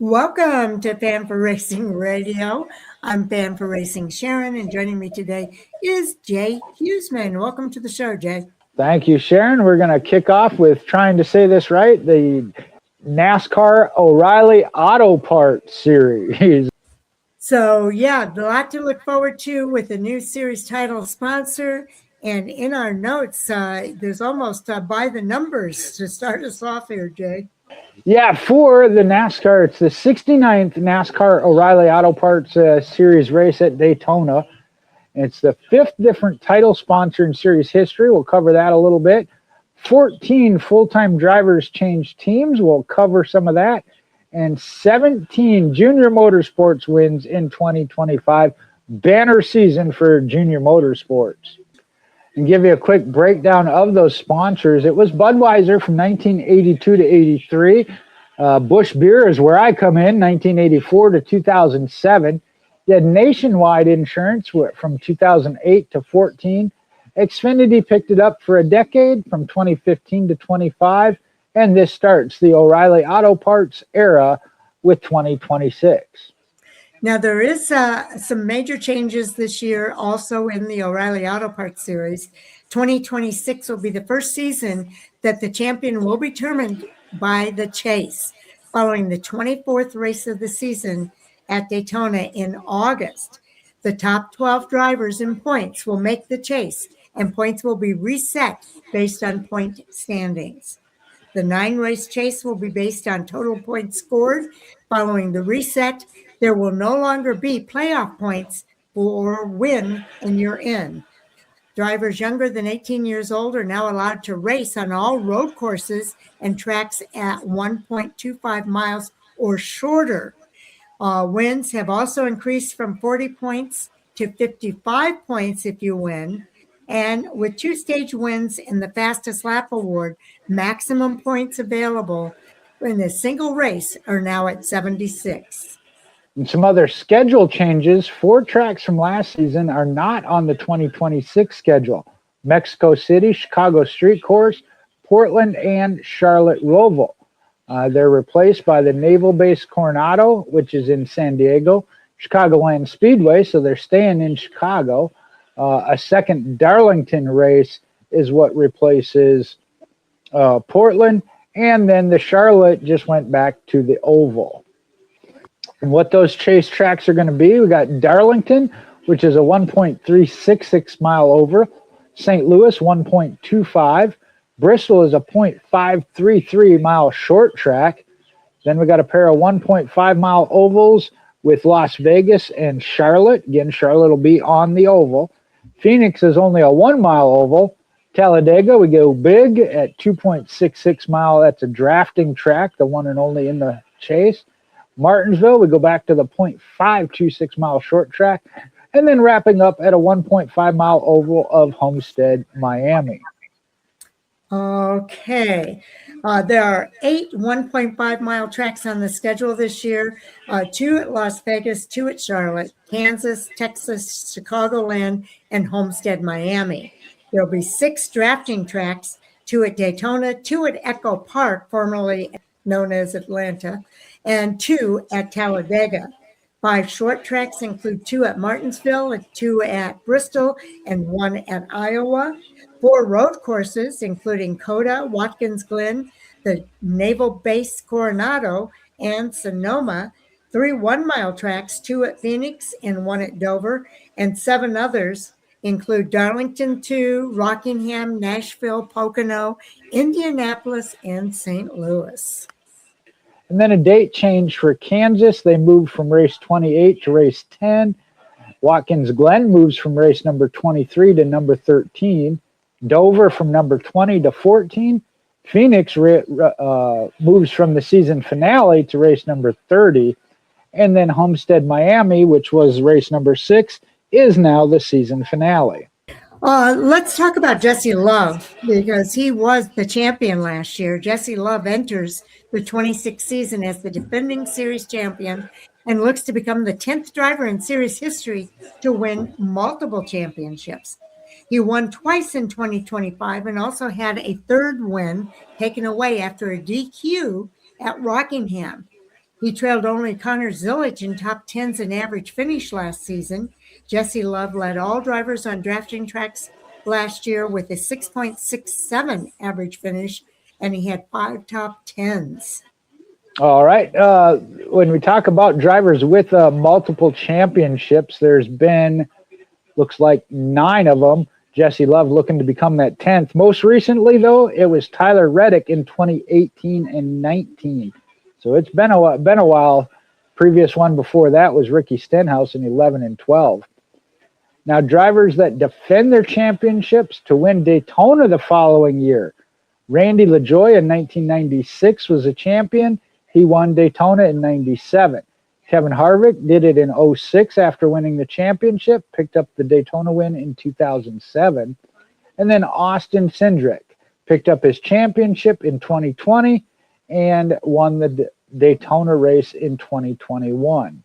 Welcome to Fan for Racing Radio. I'm Fan for Racing Sharon, and joining me today is Jay Huseman. Welcome to the show, Jay. Thank you, Sharon. We're going to kick off with trying to say this right, the NASCAR O'Reilly Auto Parts Series. So, yeah, a lot to look forward to with the new series title sponsor. And in our notes, there's almost by the numbers to start us off here, Jay. Yeah, for the NASCAR, it's the 69th NASCAR O'Reilly Auto Parts Series race at Daytona. It's the fifth different title sponsor in series history. We'll cover that a little bit. 14 full-time drivers changed teams. We'll cover some of that. And 17 junior motorsports wins in 2025. Banner season for junior motorsports. And give you a quick breakdown of those sponsors. It was Budweiser from 1982 to 83. Busch Beer is where I come in, 1984 to 2007. You had Nationwide Insurance from 2008 to 14. Xfinity picked it up for a decade from 2015 to 25. And this starts the O'Reilly Auto Parts era with 2026. Now, there is some major changes this year also in the O'Reilly Auto Parts Series. 2026 will be the first season that the champion will be determined by the chase, following the 24th race of the season at Daytona in August. The top 12 drivers in points will make the chase, and points will be reset based on point standings. The 9-race chase will be based on total points scored. Following the reset, there will no longer be playoff points for win and you're in. Drivers younger than 18 years old are now allowed to race on all road courses and tracks at 1.25 miles or shorter. Wins have also increased from 40 points to 55 points if you win. And with 2-stage wins in the fastest lap award, maximum points available in a single race are now at 76. And some other schedule changes. 4 tracks from last season are not on the 2026 schedule. Mexico City, Chicago Street Course, Portland, and Charlotte Roval. They're replaced by the Naval Base Coronado, which is in San Diego, Chicagoland Speedway, so they're staying in Chicago. A second Darlington race is what replaces Portland, and then the Charlotte just went back to the Oval. And what those chase tracks are going to be, we got Darlington, which is a 1.366 mile oval. St. Louis, 1.25. Bristol is a 0.533 mile short track. Then we got a pair of 1.5 mile ovals with Las Vegas and Charlotte. Again, Charlotte will be on the oval. Phoenix is only a 1 mile oval. Talladega, we go big at 2.66 mile. That's a drafting track, the one and only in the chase. Martinsville, we go back to the 0.526 mile short track. And then wrapping up at a 1.5 mile oval of Homestead, Miami. Okay. There are 8 1.5 mile tracks on the schedule this year, 2 at Las Vegas, 2 at Charlotte, Kansas, Texas, Chicagoland, and Homestead, Miami. There'll be 6 drafting tracks, 2 at Daytona, 2 at Echo Park, formerly known as Atlanta, and 2 at Talladega. 5 short tracks include 2 at Martinsville, 2 at Bristol, and 1 at Iowa. 4 road courses, including Coda, Watkins Glen, the Naval Base Coronado, and Sonoma. 3 1-mile tracks, 2 at Phoenix and 1 at Dover, and 7 others include Darlington 2, Rockingham, Nashville, Pocono, Indianapolis, and St. Louis. And then a date change for Kansas. They moved from race 28 to race 10. Watkins Glen moves from race number 23 to number 13. Dover from number 20 to 14. Phoenix moves from the season finale to race number 30. And then Homestead, Miami, which was race number 6, is now the season finale. Let's talk about Jesse Love, because he was the champion last year. Jesse Love enters the 26th season as the defending series champion and looks to become the 10th driver in series history to win multiple championships. He won twice in 2025 and also had a third win taken away after a DQ at Rockingham. He trailed only Connor Zilisch in top tens and average finish last season. Jesse Love led all drivers on drafting tracks last year with a 6.67 average finish, and he had 5 top tens. All right. When we talk about drivers with multiple championships, there's been, looks like 9 of them. Jesse Love looking to become that 10th. Most recently, though, it was Tyler Reddick in 2018 and 19. So it's been a while. Previous one before that was Ricky Stenhouse in 11 and 12. Now, drivers that defend their championships to win Daytona the following year. Randy LaJoie in 1996 was a champion. He won Daytona in 97. Kevin Harvick did it in 06 after winning the championship, picked up the Daytona win in 2007. And then Austin Cindric picked up his championship in 2020 and won the Daytona race in 2021.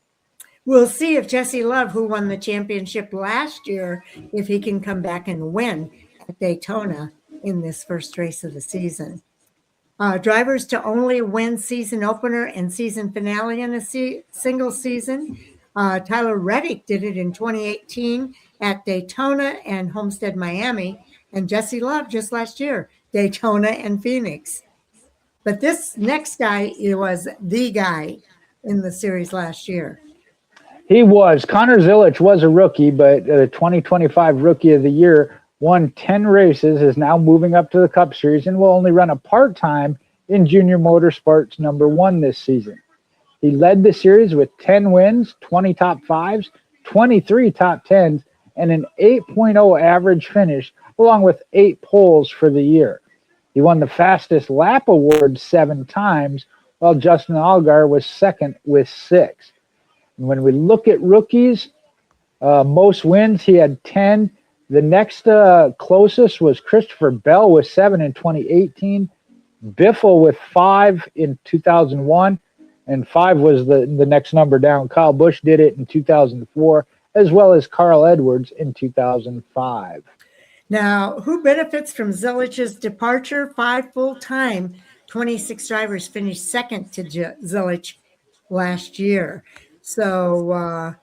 We'll see if Jesse Love, who won the championship last year, if he can come back and win at Daytona in this first race of the season. Drivers to only win season opener and season finale in a single season. Tyler Reddick did it in 2018 at Daytona and Homestead, Miami, and Jesse Love just last year, Daytona and Phoenix. But this next guy, was the guy in the series last year. He was. Connor Zilisch was a rookie, but the 2025 Rookie of the Year, won 10 races, is now moving up to the Cup Series, and will only run a part-time in Junior Motorsports #1 this season. He led the series with 10 wins, 20 top fives, 23 top tens, and an 8.0 average finish, along with 8 poles for the year. He won the fastest lap award 7 times, while Justin Allgaier was second with 6. And when we look at rookies, most wins, he had 10. The next closest was Christopher Bell with 7 in 2018, Biffle with 5 in 2001, and 5 was the next number down. Kyle Busch did it in 2004, as well as Carl Edwards in 2005. Now, who benefits from Zilich's departure? 5 full-time 26 drivers finished second to Zilich last year. So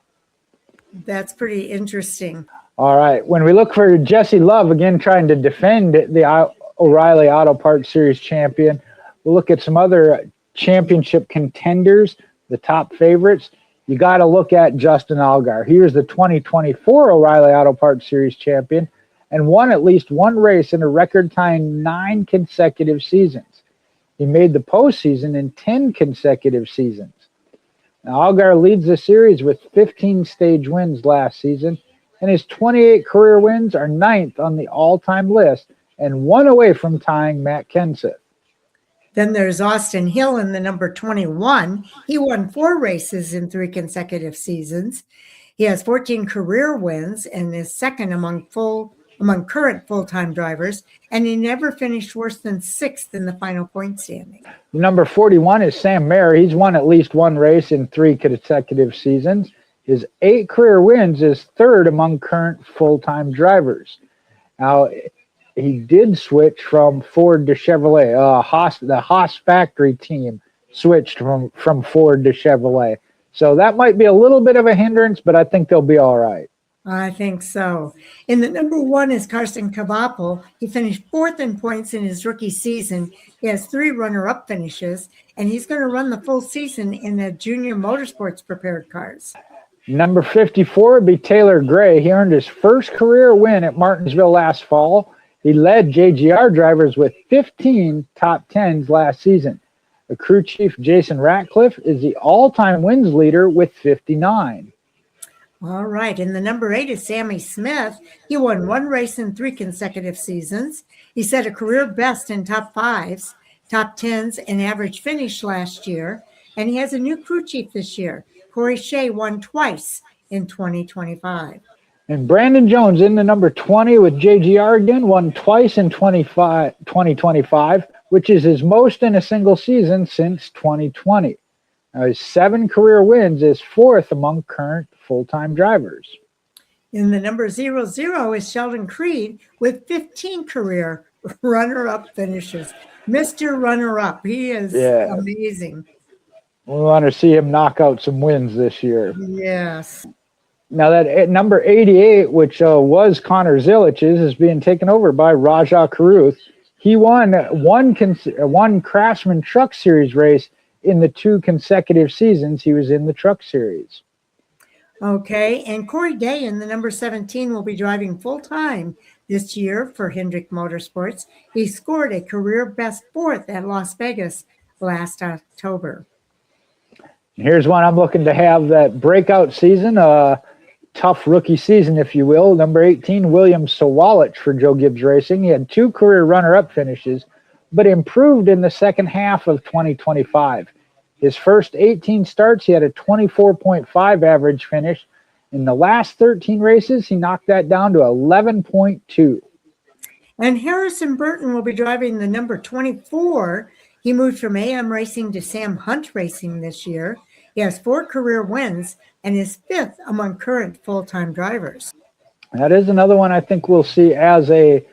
that's pretty interesting. All right. When we look for Jesse Love, again, trying to defend the O'Reilly Auto Parts Series champion, we'll look at some other championship contenders, the top favorites. You got to look at Justin Allgaier. He was the 2024 O'Reilly Auto Parts Series champion and won at least one race in a record-tying 9 consecutive seasons. He made the postseason in 10 consecutive seasons. Now, Allgaier leads the series with 15 stage wins last season, and his 28 career wins are 9th on the all-time list and 1 away from tying Matt Kenseth. Then there's Austin Hill in the number 21. He won 4 races in 3 consecutive seasons. He has 14 career wins and is second among current full-time drivers, and he never finished worse than 6th in the final point standing. Number 41 is Sam Mayer. He's won at least 1 race in 3 consecutive seasons. His 8 career wins is 3rd among current full-time drivers. Now, he did switch from Ford to Chevrolet. The Haas factory team switched from Ford to Chevrolet. So that might be a little bit of a hindrance, but I think they'll be all right. I think so. In the number 1 is Carson Kvapil. He finished 4th in points in his rookie season. He has 3 runner-up finishes, and he's going to run the full season in the Junior Motorsports prepared cars. Number 54 would be Taylor Gray. He earned his first career win at Martinsville last fall. He led JGR drivers with 15 top 10s last season. The crew chief, Jason Ratcliffe, is the all-time wins leader with 59. All right. And the number 8 is Sammy Smith. He won 1 race in 3 consecutive seasons. He set a career best in top 5s, top 10s, and average finish last year. And he has a new crew chief this year. Corey Shea won twice in 2025. And Brandon Jones in the number 20 with JGR again, won twice in 2025, which is his most in a single season since 2020. Now, his 7 career wins is 4th among current full-time drivers. In the number 00 is Sheldon Creed with 15 career runner-up finishes. Mr. Runner-up. He is amazing. We want to see him knock out some wins this year. Yes. Now that at number 88, which was Connor Zilich's, is being taken over by Raja Caruth. He won one Craftsman Truck Series race in the 2 consecutive seasons he was in the Truck Series. Okay, and Corey Day in the number 17 will be driving full-time this year for Hendrick Motorsports. He scored a career best 4th at Las Vegas last October. Here's one I'm looking to have that breakout season, tough rookie season, if you will. Number 18, William Sawalich for Joe Gibbs Racing. He had 2 career runner-up finishes, but improved in the second half of 2025. His first 18 starts, he had a 24.5 average finish. In the last 13 races, he knocked that down to 11.2. And Harrison Burton will be driving the number 24. He moved from AM Racing to Sam Hunt Racing this year. He has 4 career wins and is 5th among current full-time drivers. That is another one I think we'll see as a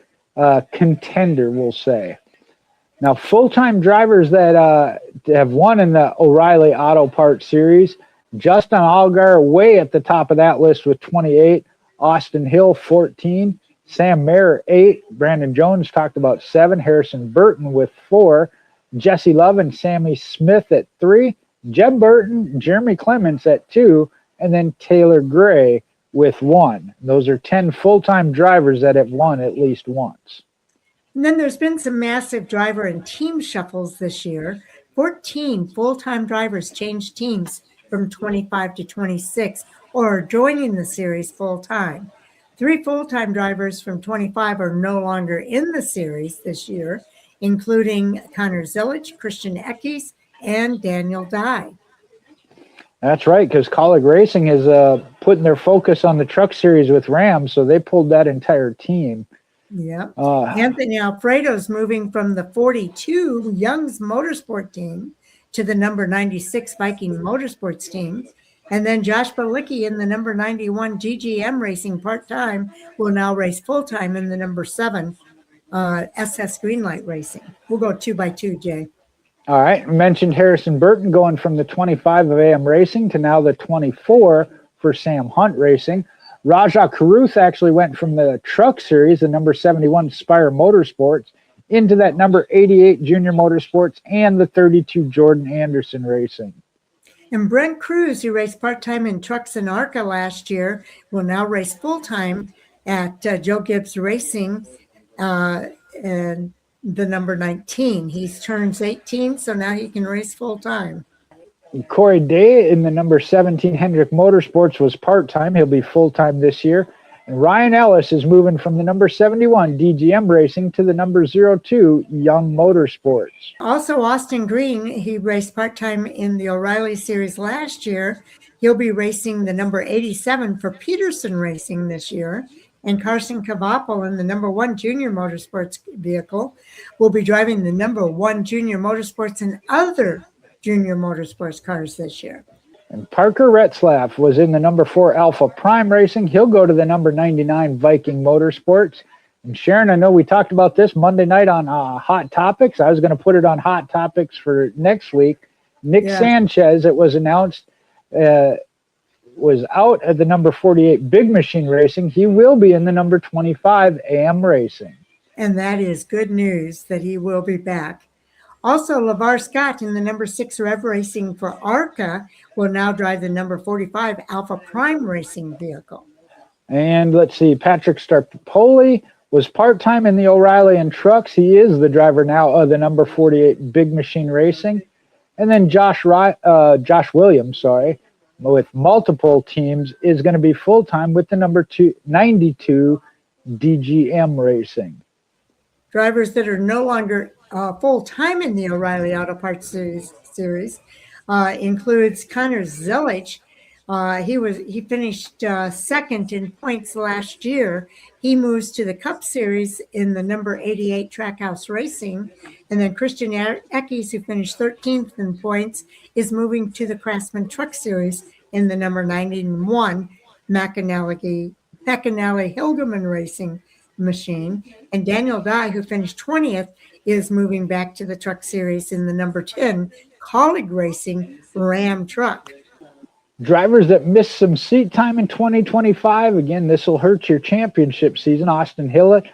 contender, we'll say. Now, full-time drivers that have won in the O'Reilly Auto Parts Series, Justin Allgaier way at the top of that list with 28, Austin Hill 14, Sam Mayer 8, Brandon Jones talked about 7, Harrison Burton with 4, Jesse Love and Sammy Smith at 3, Jeb Burton, Jeremy Clements at 2, and then Taylor Gray with 1. Those are 10 full-time drivers that have won at least once. And then there's been some massive driver and team shuffles this year. 14 full-time drivers changed teams from 25 to 26 or are joining the series full-time. 3 full-time drivers from 25 are no longer in the series this year, including Connor Zilich, Christian Eckes, and Daniel Dye. That's right, because Colleague Racing is putting their focus on the Truck Series with Ram, so they pulled that entire team. Yeah. Anthony Alfredo's moving from the 42 Young's Motorsport team to the number 96 Viking Motorsports team. And then Josh Balicki in the number 91 GGM Racing part-time will now race full-time in the number 7 SS Greenlight Racing. We'll go 2 by 2, Jay. All right. I mentioned Harrison Burton going from the 25 of AM Racing to now the 24 for Sam Hunt Racing. Raja Caruth actually went from the Truck Series, the number 71 Spire Motorsports, into that number 88 Junior Motorsports and the 32 Jordan Anderson Racing. And Brent Cruz, who raced part-time in trucks and ARCA last year, will now race full-time at Joe Gibbs Racing and the number 19. He's turns 18, so now he can race full-time. Corey Day in the number 17 Hendrick Motorsports was part-time. He'll be full-time this year. And Ryan Ellis is moving from the number 71 DGM Racing to the number 02 Young Motorsports. Also, Austin Green, he raced part-time in the O'Reilly Series last year. He'll be racing the number 87 for Peterson Racing this year. And Carson Cavapel in the number 1 Junior Motorsports vehicle will be driving the number 1 Junior Motorsports and other Junior Motorsports cars this year. And Parker Retzlaff was in the number 4 Alpha Prime Racing. He'll go to the number 99 Viking Motorsports. And Sharon, I know we talked about this Monday night on Hot Topics. I was going to put it on Hot Topics for next week. Nick Sanchez, it was announced, was out at the number 48 Big Machine Racing. He will be in the number 25 AM Racing. And that is good news that he will be back. Also, LeVar Scott in the number 6 Rev Racing for ARCA will now drive the number 45 Alpha Prime Racing vehicle. And let's see, Patrick Starpoli was part-time in the O'Reilly and trucks. He is the driver now of the number 48 Big Machine Racing. And then Josh Williams, with multiple teams, is going to be full-time with the number 92 DGM Racing. Drivers that are no longer full-time in the O'Reilly Auto Parts Series includes Connor Zilich. He finished second in points last year. He moves to the Cup Series in the number 88 Trackhouse Racing. And then Christian Eckes, who finished 13th in points, is moving to the Craftsman Truck Series in the number 91 McAnally Hilgeman Racing machine. And Daniel Dye, who finished 20th, is moving back to the Truck Series in the number 10 Colleague Racing Ram truck. Drivers that missed some seat time in 2025, again, this will hurt your championship season. Austin Hillett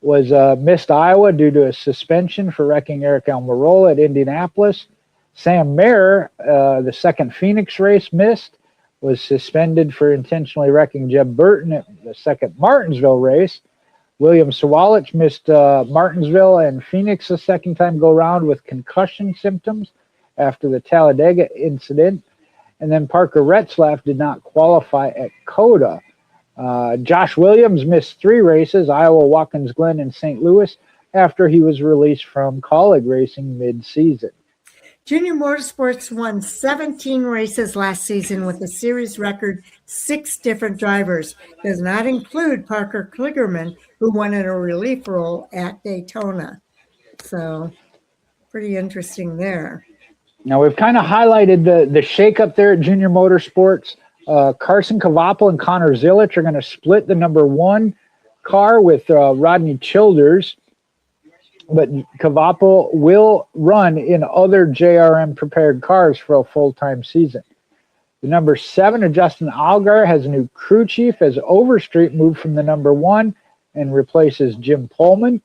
was missed Iowa due to a suspension for wrecking Eric Almirola at Indianapolis. Sam Mayer, the second Phoenix race, missed, was suspended for intentionally wrecking Jeb Burton at the second Martinsville race. William Sawalich missed Martinsville and Phoenix the second time go round with concussion symptoms after the Talladega incident. And then Parker Retzlaff did not qualify at COTA. Josh Williams missed 3 races, Iowa, Watkins Glen, and St. Louis, after he was released from Colleague Racing mid-season. Junior Motorsports won 17 races last season with a series record 6 different drivers. Does not include Parker Kligerman, who won in a relief role at Daytona. So pretty interesting there. Now, we've kind of highlighted the shakeup there at Junior Motorsports. Carson Cavapel and Connor Zilich are going to split the number 1 car with Rodney Childers. But Cavapel will run in other JRM prepared cars for a full-time season. The number 7 Justin Allgaier has a new crew chief as Overstreet moved from the number 1 and replaces Jim Pullman.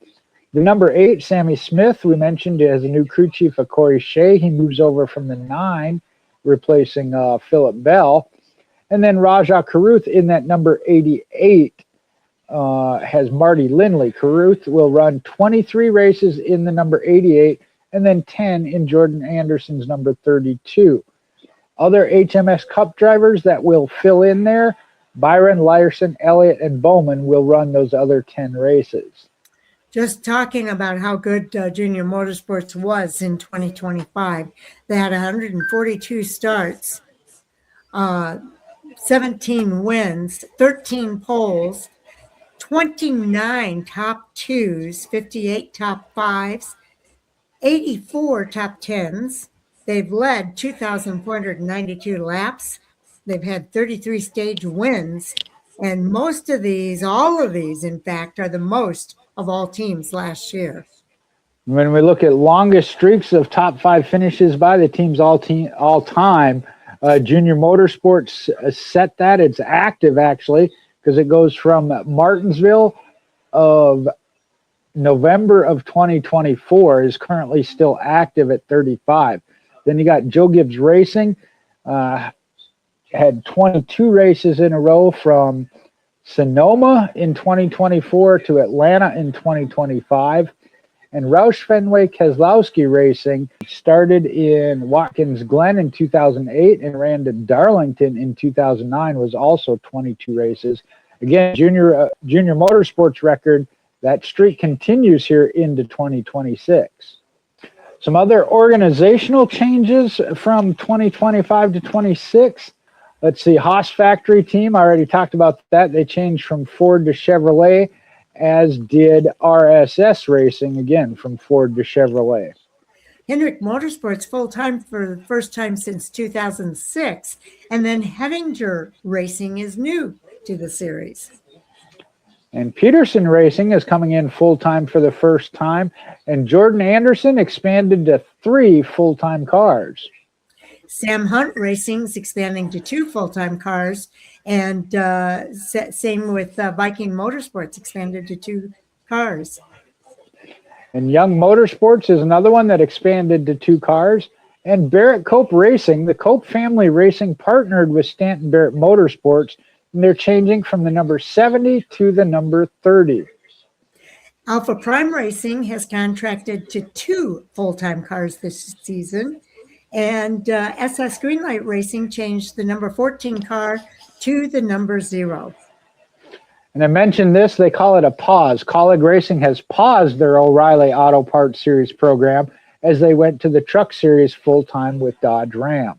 The number 8 Sammy Smith, we mentioned, has a new crew chief of Corey Shea. He moves over from the 9, replacing Philip Bell. And then Rajah Caruth in that number 88 has Marty Lindley. Caruth will run 23 races in the number 88 and then 10 in Jordan Anderson's number 32. Other HMS Cup drivers that will fill in there, Byron, Lyerson, Elliott, and Bowman will run those other 10 races. Just talking about how good Junior Motorsports was in 2025. They had 142 starts, 17 wins, 13 poles, 29 top 2s, 58 top 5s, 84 top 10s. They've led 2,492 laps. They've had 33 stage wins. And most of these, all of these, in fact, are the most of all teams last year. When we look at longest streaks of top 5 finishes by the teams all time, Junior Motorsports set that. It's active, actually, because it goes from Martinsville of November of 2024 is currently still active at 35. Then you got Joe Gibbs Racing, had 22 races in a row from Sonoma in 2024 to Atlanta in 2025. And Roush Fenway Keselowski Racing started in Watkins Glen in 2008 and ran to Darlington in 2009, was also 22 races. Again, Junior Motorsports record, that streak continues here into 2026. Some other organizational changes from 2025 to 26. Let's see, Haas Factory Team, I already talked about that. They changed from Ford to Chevrolet, as did RSS Racing, again, from Ford to Chevrolet. Hendrick Motorsports full-time for the first time since 2006. And then Hettinger Racing is new to the series. And Peterson Racing is coming in full-time for the first time. And Jordan Anderson expanded to 3 full-time cars. Sam Hunt Racing's expanding to 2 full-time cars. And same with Viking Motorsports, expanded to 2 cars. And Young Motorsports is another one that expanded to 2 cars. And Barrett Cope Racing, the Cope family racing partnered with Stanton Barrett Motorsports, and they're changing from the number 70 to the number 30. Alpha Prime Racing has contracted to 2 full-time cars this season. And SS Greenlight Racing changed the number 14 car to the number 0. And I mentioned this, they call it a pause. Colleague Racing has paused their O'Reilly Auto Parts Series program as they went to the Truck Series full-time with Dodge Ram.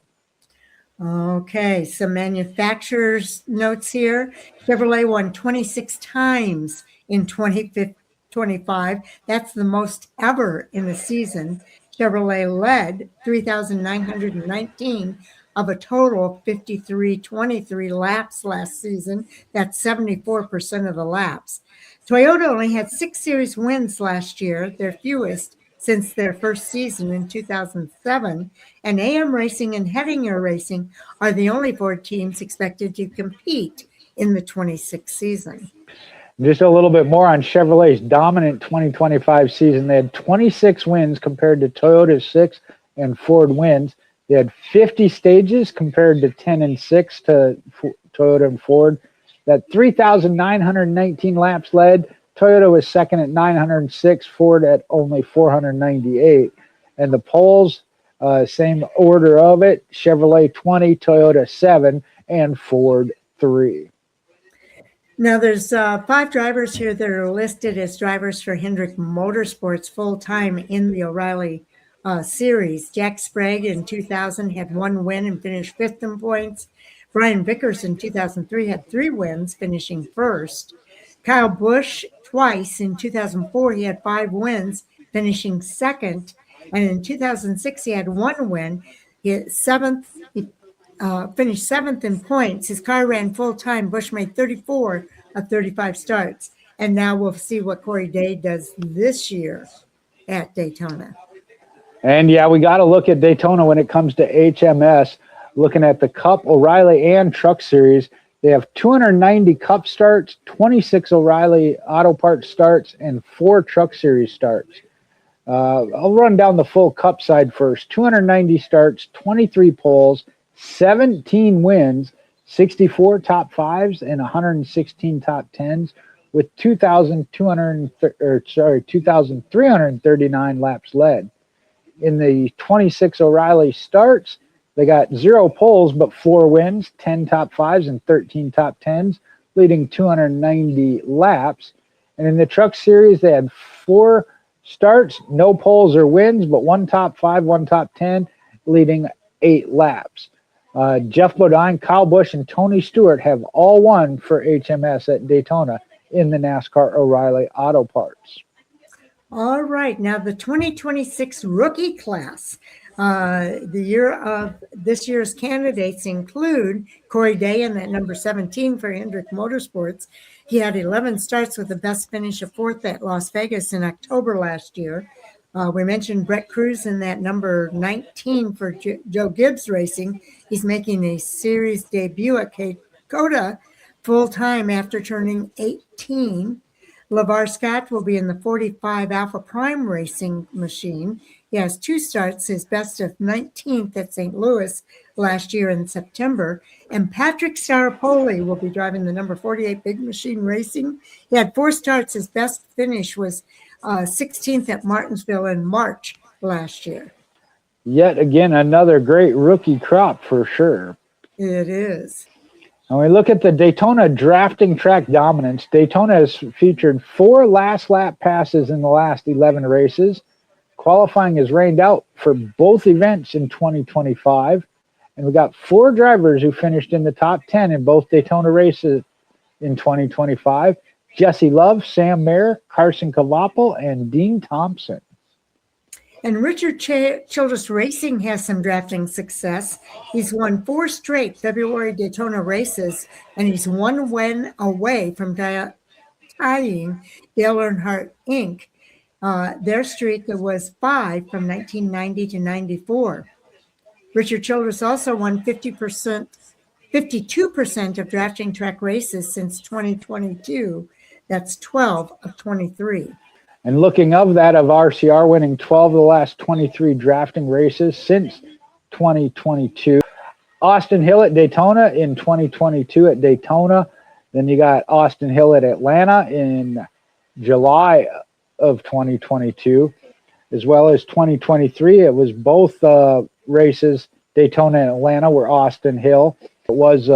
Okay, some manufacturer's notes here. Chevrolet won 26 times in 2025. That's the most ever in a season. Chevrolet led 3,919 of a total of 5,323 laps last season. That's 74% of the laps. Toyota only had 6 series wins last year, their fewest since their first season in 2007, and AM Racing and Hettinger Racing are the only Ford teams expected to compete in the 26th season. Just a little bit more on Chevrolet's dominant 2025 season. They had 26 wins compared to Toyota's 6 and Ford wins. They had 50 stages compared to 10 and 6 to Toyota and Ford. That 3,919 laps led. Toyota was second at 906, Ford at only 498. And the poles, same order of it, Chevrolet 20, Toyota 7, and Ford 3. Now, there's 5 drivers here that are listed as drivers for Hendrick Motorsports full-time in the O'Reilly Series. Jack Sprague in 2000 had 1 win and finished 5th in points. Brian Vickers in 2003 had 3 wins, finishing 1st. Kyle Busch twice. In 2004, he had 5 wins, finishing 2nd. And in 2006, he had 1 win. He had 7th. Finished 7th in points. His car ran full-time. Busch made 34 of 35 starts. And now we'll see what Corey Day does this year at Daytona. And yeah, we got to look at Daytona when it comes to HMS. Looking at the Cup, O'Reilly, and Truck Series, they have 290 Cup starts, 26 O'Reilly Auto Parts starts, and 4 Truck Series starts. I'll run down the full Cup side first. 290 starts, 23 poles, 17 wins, 64 top 5s, and 116 top 10s, with 2,339 laps led. In the 26 O'Reilly starts, they got 0 poles but 4 wins, 10 top 5s, and 13 top 10s, leading 290 laps. And in the Truck Series, they had 4 starts, no poles or wins, but 1 top 5, 1 top 10, leading 8 laps. Jeff Bodine, Kyle Busch, and Tony Stewart have all won for HMS at Daytona in the NASCAR O'Reilly Auto Parts. All right, now the 2026 rookie class. This year's candidates include Corey Day in that number 17 for Hendrick Motorsports. He had 11 starts with the best finish of 4th at Las Vegas in October last year. We mentioned Brett Cruz in that number 19 for Joe Gibbs Racing. He's making a series debut at Dakota full-time after turning 18. LeVar Scott will be in the 45 Alpha Prime Racing machine. He has 2 starts, his best of 19th at St. Louis last year in September. And Patrick Staropoli will be driving the number 48 Big Machine Racing. He had 4 starts. His best finish was 16th at Martinsville in March last year. Yet again, another great rookie crop for sure. It is. When we look at the Daytona drafting track dominance, Daytona has featured 4 last lap passes in the last 11 races. Qualifying is rained out for both events in 2025. And we got 4 drivers who finished in the top 10 in both Daytona races in 2025. Jesse Love, Sam Mayer, Carson Cavapel, and Dean Thompson. And Richard Childress Racing has some drafting success. He's won 4 straight February Daytona races, and he's 1 win away from tying Dale Earnhardt Inc. Their streak was 5 from 1990 to 94. Richard Childress also won 52% of drafting track races since 2022. That's 12 of 23. And looking of that, of RCR winning 12 of the last 23 drafting races since 2022. Austin Hill at Daytona in 2022 at Daytona. Then you got Austin Hill at Atlanta in July of 2022, as well as 2023. It was both races, Daytona and Atlanta, were Austin Hill. It was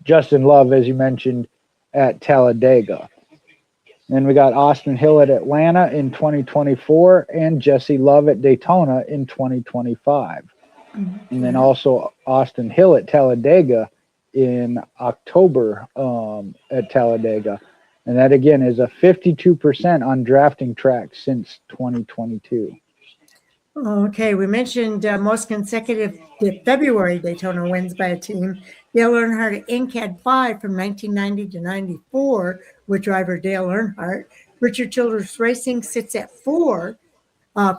Justin Love, as you mentioned, at Talladega. Then we got Austin Hill at Atlanta in 2024 and Jesse Love at Daytona in 2025. Mm-hmm. And then also Austin Hill at Talladega in October at Talladega. And that, again, is a 52% on drafting tracks since 2022. Okay, we mentioned most consecutive February Daytona wins by a team. Dale Earnhardt Inc. had 5 from 1990 to 94 with driver Dale Earnhardt. Richard Childress Racing sits at 4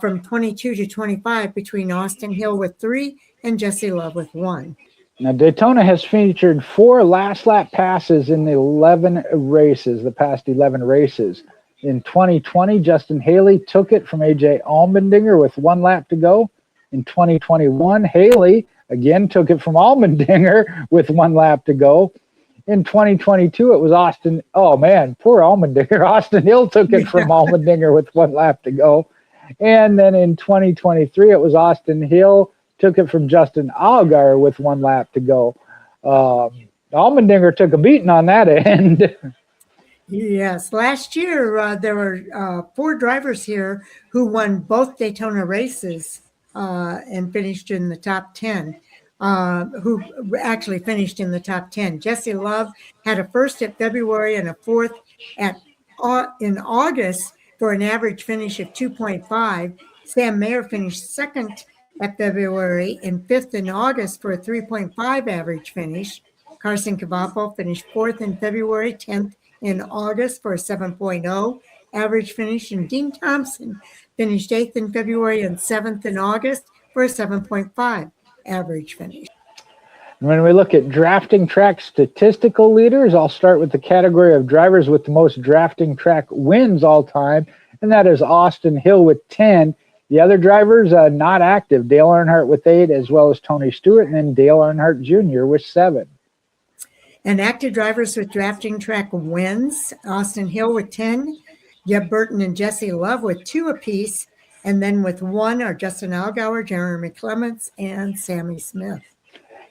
from 22 to 25 between Austin Hill with 3 and Jesse Love with 1. Now, Daytona has featured 4 last lap passes in the 11 races, the past 11 races. In 2020, Justin Haley took it from A.J. Allmendinger with 1 lap to go. In 2021, Haley again took it from Allmendinger with 1 lap to go. In 2022, it was Austin. Oh, man, poor Allmendinger. Austin Hill took it from Allmendinger with 1 lap to go. And then in 2023, it was Austin Hill took it from Justin Allgaier with 1 lap to go. Allmendinger took a beating on that end. Yes, last year there were 4 drivers here who won both Daytona races and finished in the top 10. Who actually finished in the top 10. Jesse Love had a first at February and a fourth in August for an average finish of 2.5. Sam Mayer finished second at February and fifth in August for a 3.5 average finish. Carson Cavapo finished fourth in February, 10th in August for a 7.0 average finish. And Dean Thompson finished 8th in February and 7th in August for a 7.5 average finish. When we look at drafting track statistical leaders, I'll start with the category of drivers with the most drafting track wins all time, and that is Austin Hill with 10. The other drivers not active, Dale Earnhardt with 8, as well as Tony Stewart, and then Dale Earnhardt Jr. with 7. And active drivers with drafting track wins, Austin Hill with 10, Jeb Burton and Jesse Love with 2 apiece, and then with 1 are Justin Allgaier, Jeremy Clements, and Sammy Smith.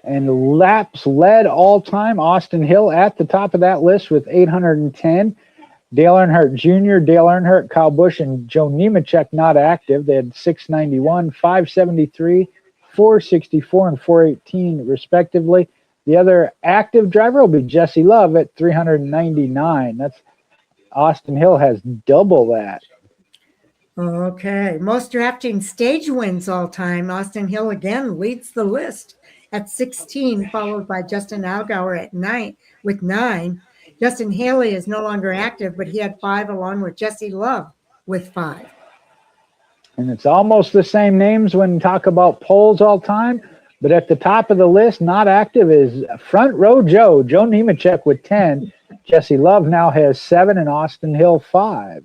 And laps led all time, Austin Hill at the top of that list with 810. Dale Earnhardt Jr., Dale Earnhardt, Kyle Busch, and Joe Nemechek not active. They had 691, 573, 464, and 418 respectively. The other active driver will be Jesse Love at 399. That's Austin Hill has double that. Okay, most drafting stage wins all time. Austin Hill again leads the list at 16, followed by Justin Allgaier at 9 with 9. Justin Haley is no longer active, but he had 5 along with Jesse Love with 5. And it's almost the same names when we talk about polls all time, but at the top of the list, not active, is Front Row Joe Nemechek with 10. Jesse Love now has 7 and Austin Hill 5.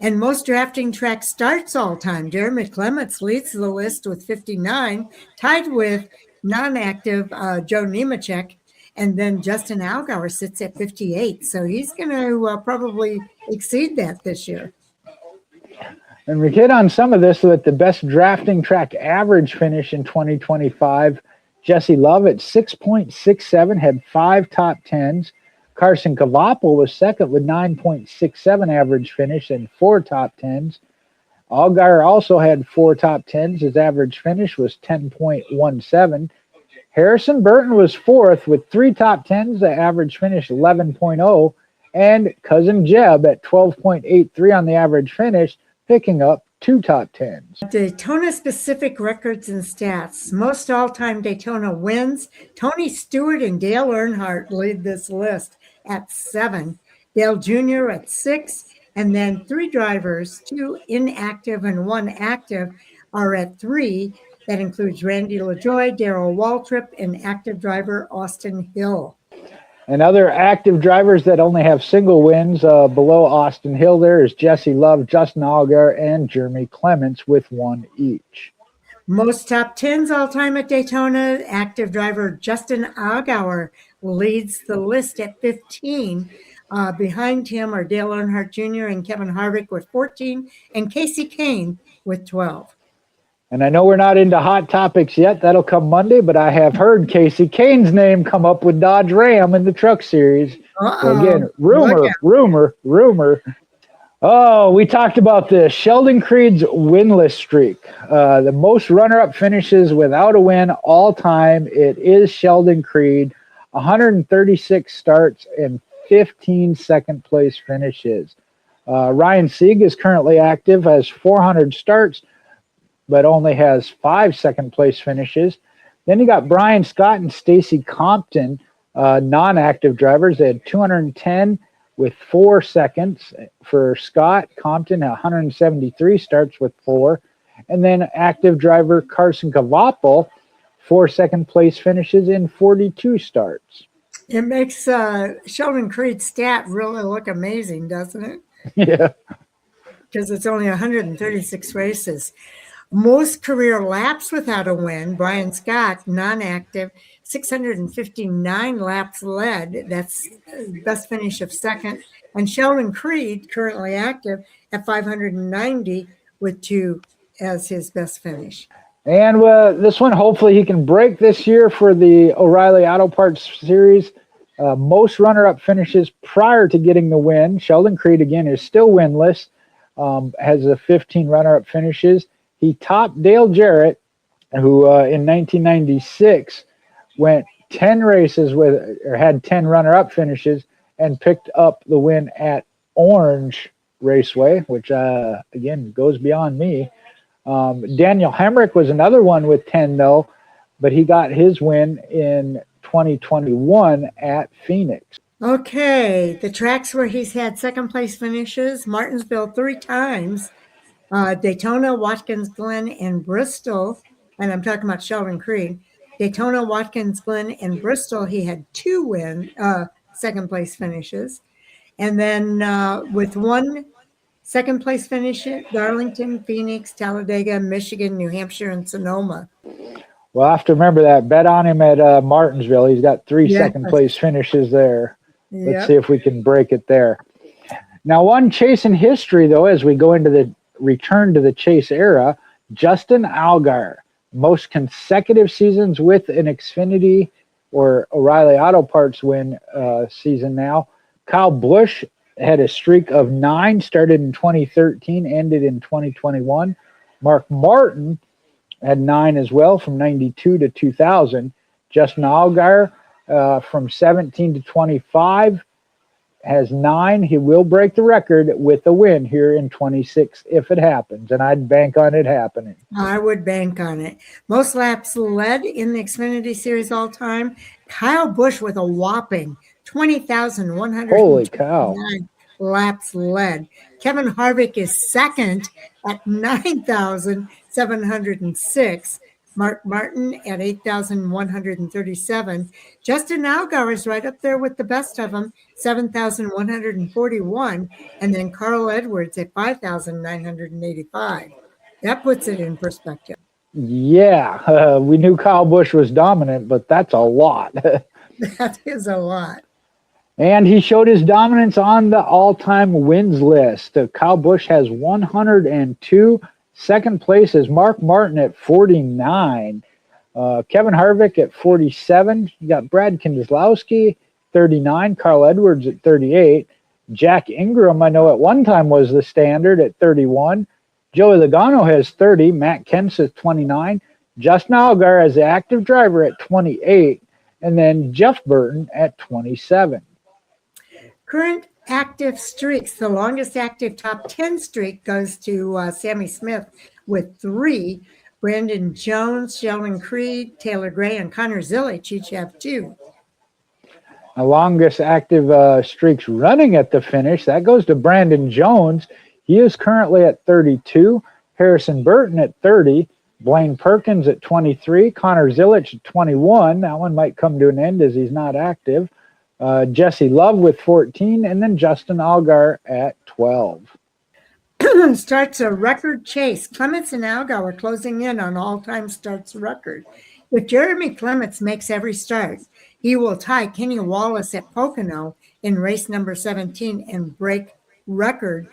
And most drafting track starts all time. Jeremy Clements leads the list with 59, tied with non-active Joe Nemechek. And then Justin Allgaier sits at 58. So he's going to probably exceed that this year. And we hit on some of this with the best drafting track average finish in 2025. Jesse Love at 6.67 had 5 top 10s. Carson Cavapo was second with 9.67 average finish and 4 top 10s. Allgaier also had 4 top 10s. His average finish was 10.17. Harrison Burton was fourth with 3 top 10s. The average finish 11.0. And Cousin Jeb at 12.83 on the average finish, picking up 2 top 10s. Daytona specific records and stats. Most all-time Daytona wins. Tony Stewart and Dale Earnhardt lead this list at 7. Dale Jr. at 6. And then 3 drivers, 2 inactive and 1 active, are at 3. That includes Randy LaJoie, Darrell Waltrip, and active driver Austin Hill. And other active drivers that only have single wins below Austin Hill there is Jesse Love, Justin Allgaier, and Jeremy Clements with 1 each. Most top 10s all time at Daytona. Active driver Justin Allgaier leads the list at 15. Behind him are Dale Earnhardt Jr. and Kevin Harvick with 14, and Casey Kane with 12. And I know we're not into hot topics yet. That'll come Monday, but I have heard Casey Kane's name come up with Dodge Ram in the Truck Series. So again, rumor. Oh, we talked about this. Sheldon Creed's winless streak. The most runner-up finishes without a win all time. It is Sheldon Creed. 136 starts and 15 second-place finishes. Ryan Sieg is currently active, has 400 starts, but only has 5 second-place finishes. Then you got Brian Scott and Stacy Compton, non-active drivers. They had 210 with 4 seconds. For Scott Compton, 173 starts with 4. And then active driver Carson Cavapel, 4 second place finishes in 42 starts. It makes Sheldon Creed's stat really look amazing, doesn't it? Yeah. Because it's only 136 races. Most career laps without a win. Brian Scott, non-active, 659 laps led. That's best finish of second. And Sheldon Creed, currently active, at 590 with 2 as his best finish. And this one, hopefully he can break this year for the O'Reilly Auto Parts Series. Most runner-up finishes prior to getting the win. Sheldon Creed, again, is still winless, has 15 runner-up finishes. He topped Dale Jarrett, who in 1996 went 10 races had 10 runner-up finishes and picked up the win at Orange Raceway, which, again, goes beyond me. Daniel Hemrick was another one with 10, though, but he got his win in 2021 at Phoenix. Okay, the tracks where he's had second place finishes: Martinsville 3 times, Daytona, Watkins Glen, and Bristol. And I'm talking about Sheldon Creed. Daytona, Watkins Glen, and Bristol, he had 2 second place finishes. And then with 1 second place finish at Darlington, Phoenix, Talladega, Michigan, New Hampshire, and Sonoma. Well, I have to remember that. Bet on him at Martinsville. He's got 3 second place finishes there. Yep. Let's see if we can break it there. Now, one chase in history, though, as we go into the return to the chase era, Justin Allgaier, most consecutive seasons with an Xfinity or O'Reilly Auto Parts win season now. Kyle Busch had a streak of 9, started in 2013, ended in 2021. Mark Martin had 9 as well from 92 to 2000. Justin Allgaier from 17 to 25 has 9. He will break the record with a win here in 26 if it happens, and I'd bank on it happening. I would bank on it. Most laps led in the Xfinity Series all time. Kyle Busch with a whopping 20,129 Holy cow. laps led. Kevin Harvick is second at 9,706. Mark Martin at 8,137. Justin Allgaier is right up there with the best of them, 7,141. And then Carl Edwards at 5,985. That puts it in perspective. Yeah, we knew Kyle Busch was dominant, but that's a lot. That is a lot. And he showed his dominance on the all-time wins list. Kyle Busch has 102. Second place is Mark Martin at 49. Kevin Harvick at 47. You got Brad Keselowski, 39. Carl Edwards at 38. Jack Ingram, I know at one time was the standard at 31. Joey Logano has 30. Matt Kenseth, 29. Justin Allgaier as the active driver at 28. And then Jeff Burton at 27. Current active streaks. The longest active top 10 streak goes to Sammy Smith with 3. Brandon Jones, Sheldon Creed, Taylor Gray, and Connor Zilisch each have 2. The longest active streaks running at the finish, that goes to Brandon Jones. He is currently at 32. Harrison Burton at 30. Blaine Perkins at 23. Connor Zilisch at 21. That one might come to an end as he's not active. Jesse Love with 14, and then Justin Allgaier at 12. Starts a record chase. Clements and Allgaier are closing in on all-time starts record. If Jeremy Clements makes every start, he will tie Kenny Wallace at Pocono in race number 17 and break record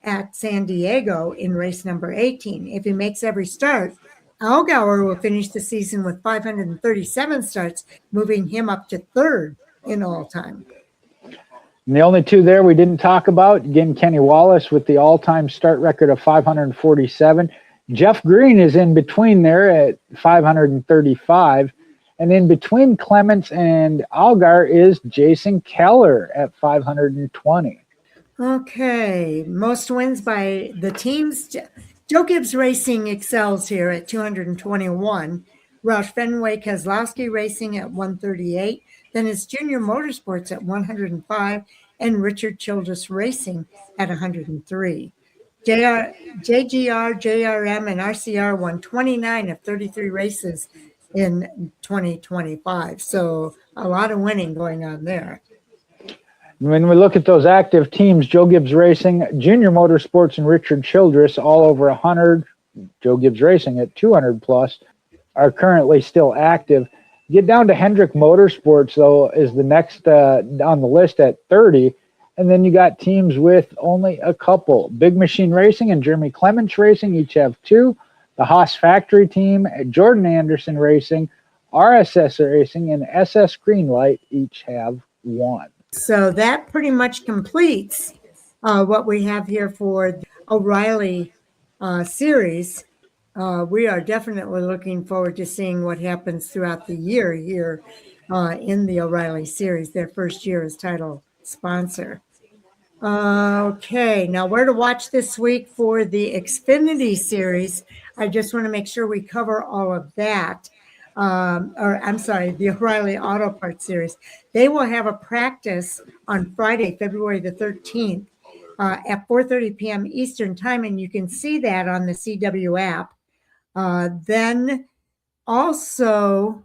at San Diego in race number 18. If he makes every start, Allgaier will finish the season with 537 starts, moving him up to 3rd in all time. And the only 2 there we didn't talk about, again, Kenny Wallace with the all-time start record of 547. Jeff Green is in between there at 535. And in between Clements and Allgaier is Jason Keller at 520. Okay, most wins by the teams. Joe Gibbs Racing excels here at 221. Roush Fenway Keselowski Racing at 138. Then it's Junior Motorsports at 105. and Richard Childress Racing at 103. JGR, JRM, and RCR won 29 of 33 races in 2025. So a lot of winning going on there. When we look at those active teams, Joe Gibbs Racing, Junior Motorsports, and Richard Childress, all over 100, Joe Gibbs Racing at 200 plus, are currently still active. Get down to Hendrick Motorsports, though, is the next on the list at 30. And then you got teams with only a couple. Big Machine Racing and Jeremy Clements Racing each have 2. The Haas Factory Team, Jordan Anderson Racing, RSS Racing, and SS Greenlight each have 1. So that pretty much completes what we have here for the O'Reilly Series. We are definitely looking forward to seeing what happens throughout the year here in the O'Reilly Series, their first year as title sponsor. Okay, now where to watch this week for the Xfinity Series. I just want to make sure we cover all of that. The O'Reilly Auto Parts Series. They will have a practice on Friday, February the 13th at 4:30 p.m. Eastern Time, and you can see that on the CW app. Then also,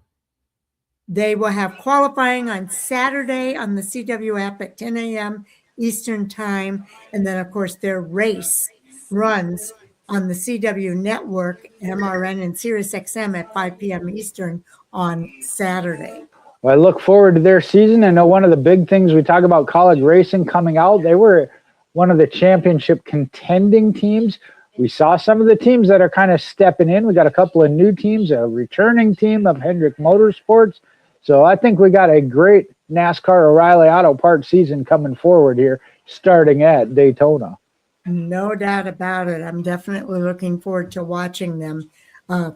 they will have qualifying on Saturday on the CW app at 10 a.m. Eastern Time, and then, of course, their race runs on the CW network, MRN, and Sirius XM at 5 p.m. Eastern on Saturday. Well, I look forward to their season. I know one of the big things we talk about college racing coming out, they were one of the championship contending teams. We saw some of the teams that are kind of stepping in. We got a couple of new teams, a returning team of Hendrick Motorsports. So I think we got a great NASCAR O'Reilly Auto Parts season coming forward here, starting at Daytona. No doubt about it. I'm definitely looking forward to watching them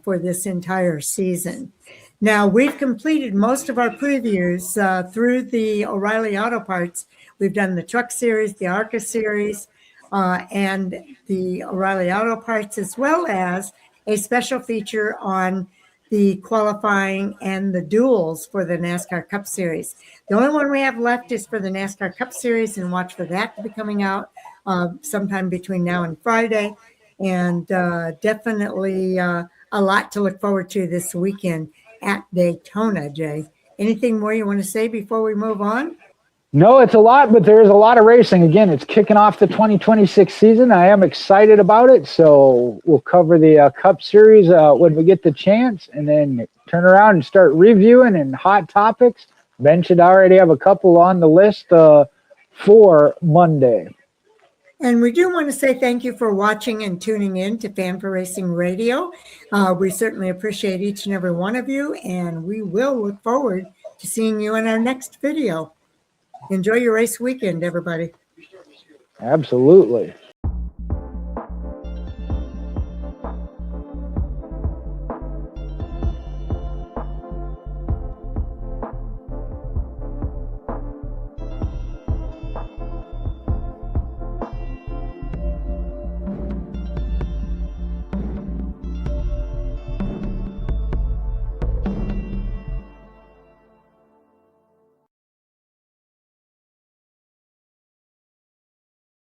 for this entire season. Now, we've completed most of our previews through the O'Reilly Auto Parts. We've done the Truck Series, the ARCA Series, and the O'Reilly Auto Parts, as well as a special feature on the qualifying and the duels for the NASCAR Cup Series. The only one we have left is for the NASCAR Cup Series, and watch for that to be coming out sometime between now and Friday. And definitely a lot to look forward to this weekend at Daytona, Jay. Anything more you want to say before we move on? No, it's a lot, but there's a lot of racing. Again, it's kicking off the 2026 season. I am excited about it. So we'll cover the Cup Series when we get the chance, and then turn around and start reviewing and hot topics. Ben should already have a couple on the list for Monday. And we do want to say thank you for watching and tuning in to Fan for Racing Radio. We certainly appreciate each and every one of you, and we will look forward to seeing you in our next video. Enjoy your race weekend, everybody. Absolutely.